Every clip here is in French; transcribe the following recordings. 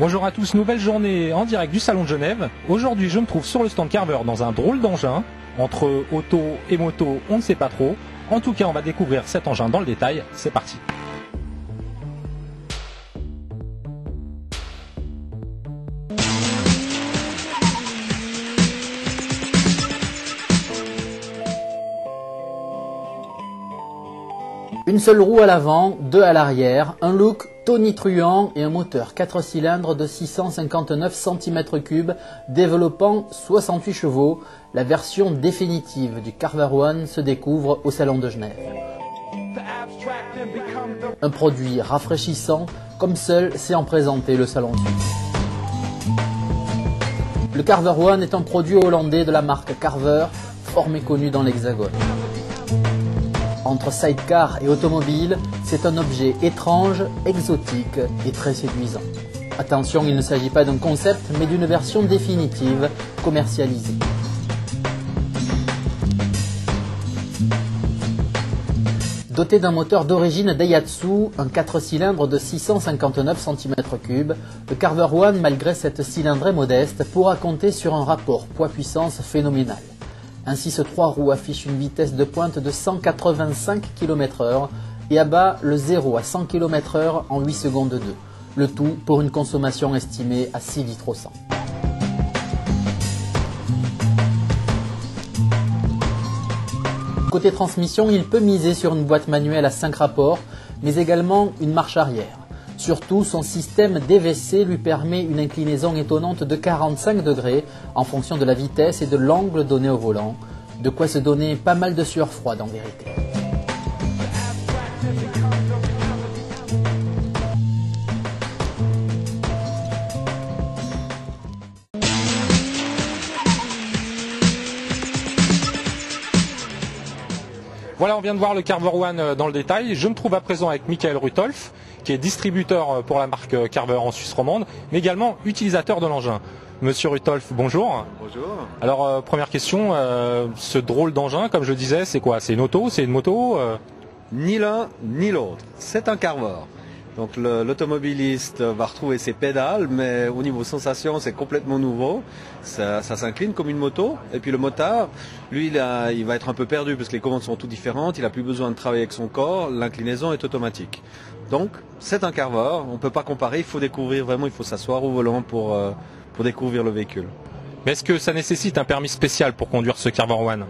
Bonjour à tous, nouvelle journée en direct du Salon de Genève. Aujourd'hui, je me trouve sur le stand Carver dans un drôle d'engin. Entre auto et moto, on ne sait pas trop. En tout cas, on va découvrir cet engin dans le détail. C'est parti. Une seule roue à l'avant, deux à l'arrière, un look tonitruant et un moteur 4 cylindres de 659 cm3 développant 68 chevaux. La version définitive du Carver One se découvre au Salon de Genève. Un produit rafraîchissant, comme seul sait en présenter le Salon suisse. Le Carver One est un produit hollandais de la marque Carver, fort méconnu dans l'Hexagone. Entre sidecar et automobile, c'est un objet étrange, exotique et très séduisant. Attention, il ne s'agit pas d'un concept, mais d'une version définitive, commercialisée. Doté d'un moteur d'origine Daihatsu, un 4 cylindres de 659 cm3, le Carver One, malgré cette cylindrée modeste, pourra compter sur un rapport poids-puissance phénoménal. Ainsi, ce 3 roues affiche une vitesse de pointe de 185 km/h et abat le 0 à 100 km/h en 8 secondes 2. Le tout pour une consommation estimée à 6 litres au 100. Côté transmission, il peut miser sur une boîte manuelle à 5 rapports, mais également une marche arrière. Surtout, son système DVC lui permet une inclinaison étonnante de 45 degrés en fonction de la vitesse et de l'angle donné au volant. De quoi se donner pas mal de sueur froide en vérité. Voilà, on vient de voir le Carver One dans le détail. Je me trouve à présent avec Michael Rutolf, qui est distributeur pour la marque Carver en Suisse romande, mais également utilisateur de l'engin. Monsieur Rutolf, bonjour. Bonjour. Alors, première question, ce drôle d'engin, comme je disais, c'est quoi? C'est une auto? C'est une moto? Ni l'un ni l'autre. C'est un Carver. Donc l'automobiliste va retrouver ses pédales, mais au niveau sensation, c'est complètement nouveau. Ça s'incline comme une moto. Et puis le motard, lui, il va être un peu perdu parce que les commandes sont toutes différentes. Il n'a plus besoin de travailler avec son corps. L'inclinaison est automatique. Donc c'est un Carver. On ne peut pas comparer. Il faut découvrir vraiment. Il faut s'asseoir au volant pour découvrir le véhicule. Mais est-ce que ça nécessite un permis spécial pour conduire ce Carver One?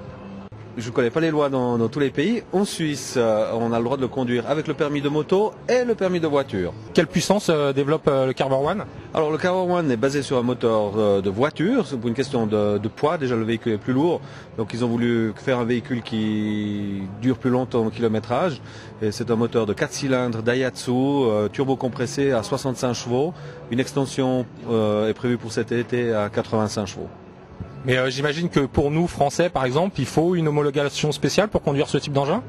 Je ne connais pas les lois dans tous les pays. En Suisse, on a le droit de le conduire avec le permis de moto et le permis de voiture. Quelle puissance développe le Carver One? Alors le Carver One est basé sur un moteur de voiture. C'est pour une question de poids. Déjà le véhicule est plus lourd. Donc ils ont voulu faire un véhicule qui dure plus longtemps au kilométrage. Et c'est un moteur de 4 cylindres Daihatsu, turbo compressé à 65 chevaux. Une extension est prévue pour cet été à 85 chevaux. Mais j'imagine que pour nous, Français, par exemple, il faut une homologation spéciale pour conduire ce type d'engin?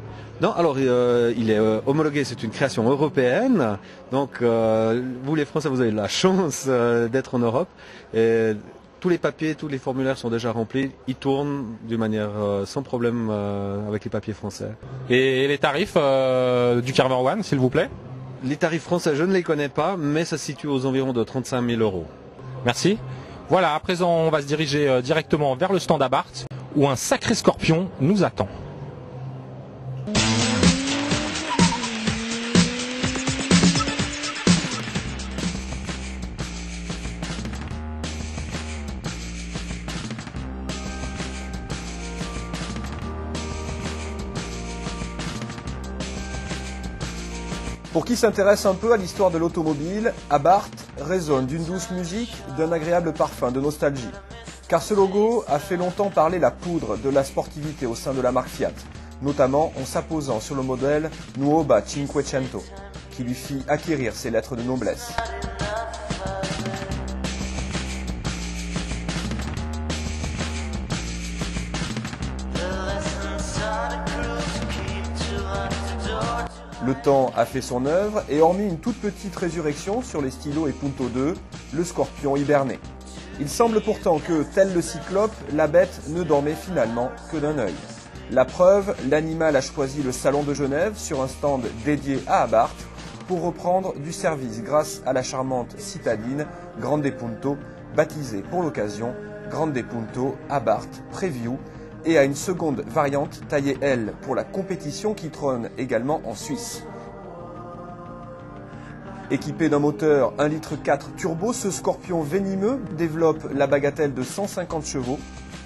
Non, alors il est homologué, c'est une création européenne. Donc vous les Français, vous avez la chance d'être en Europe. Et tous les papiers, tous les formulaires sont déjà remplis. Ils tournent d'une manière sans problème avec les papiers français. Et les tarifs du Carver One, s'il vous plaît? Les tarifs français, je ne les connais pas, mais ça se situe aux environs de 35 000 €. Merci. Voilà, à présent, on va se diriger directement vers le stand Abarth, où un sacré scorpion nous attend. Pour qui s'intéresse un peu à l'histoire de l'automobile, Abarth résonne d'une douce musique, d'un agréable parfum de nostalgie. Car ce logo a fait longtemps parler la poudre de la sportivité au sein de la marque Fiat, notamment en s'apposant sur le modèle Nuova Cinquecento, qui lui fit acquérir ses lettres de noblesse. Le temps a fait son œuvre et hormis une toute petite résurrection sur les stylos et Punto 2, le scorpion hibernait. Il semble pourtant que, tel le cyclope, la bête ne dormait finalement que d'un œil. La preuve, l'animal a choisi le Salon de Genève sur un stand dédié à Abarth pour reprendre du service grâce à la charmante citadine Grande Punto, baptisée pour l'occasion Grande Punto Abarth Preview, et à une seconde variante taillée L pour la compétition qui trône également en Suisse. Équipé d'un moteur 1,4 litre turbo, ce Scorpion venimeux développe la bagatelle de 150 chevaux.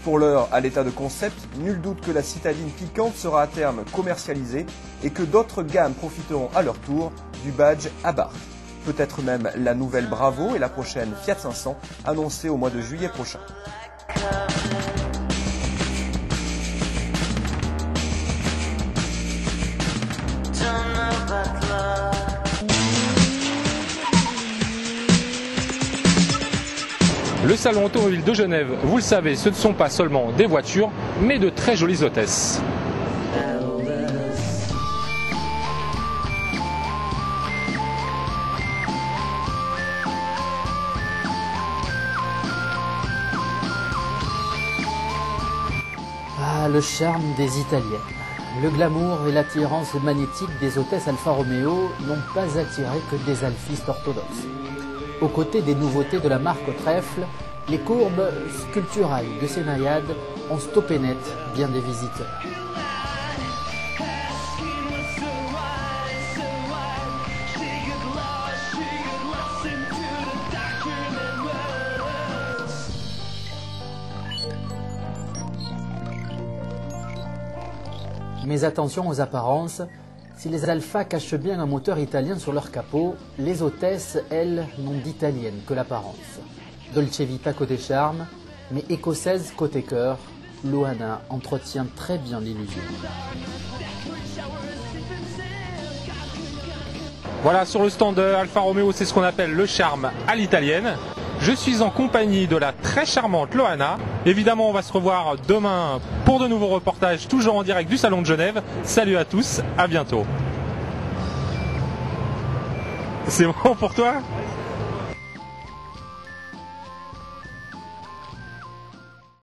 Pour l'heure, à l'état de concept, nul doute que la citadine piquante sera à terme commercialisée et que d'autres gammes profiteront à leur tour du badge Abarth. Peut-être même la nouvelle Bravo et la prochaine Fiat 500 annoncée au mois de juillet prochain. Le salon automobile de Genève, vous le savez, ce ne sont pas seulement des voitures, mais de très jolies hôtesses. Ah, le charme des Italiennes. Le glamour et l'attirance magnétique des hôtesses Alfa Romeo n'ont pas attiré que des alfistes orthodoxes. Aux côtés des nouveautés de la marque au trèfle, les courbes sculpturales de ces naïades ont stoppé net bien des visiteurs. Mais attention aux apparences. Si les Alfa cachent bien un moteur italien sur leur capot, les hôtesses, elles, n'ont d'italienne que l'apparence. Dolce Vita côté charme, mais écossaise côté cœur, Loana entretient très bien l'illusion. Voilà, sur le stand de Alfa Romeo, c'est ce qu'on appelle le charme à l'italienne. Je suis en compagnie de la très charmante Loana. Évidemment, on va se revoir demain pour de nouveaux reportages, toujours en direct du Salon de Genève. Salut à tous, à bientôt. C'est bon pour toi ?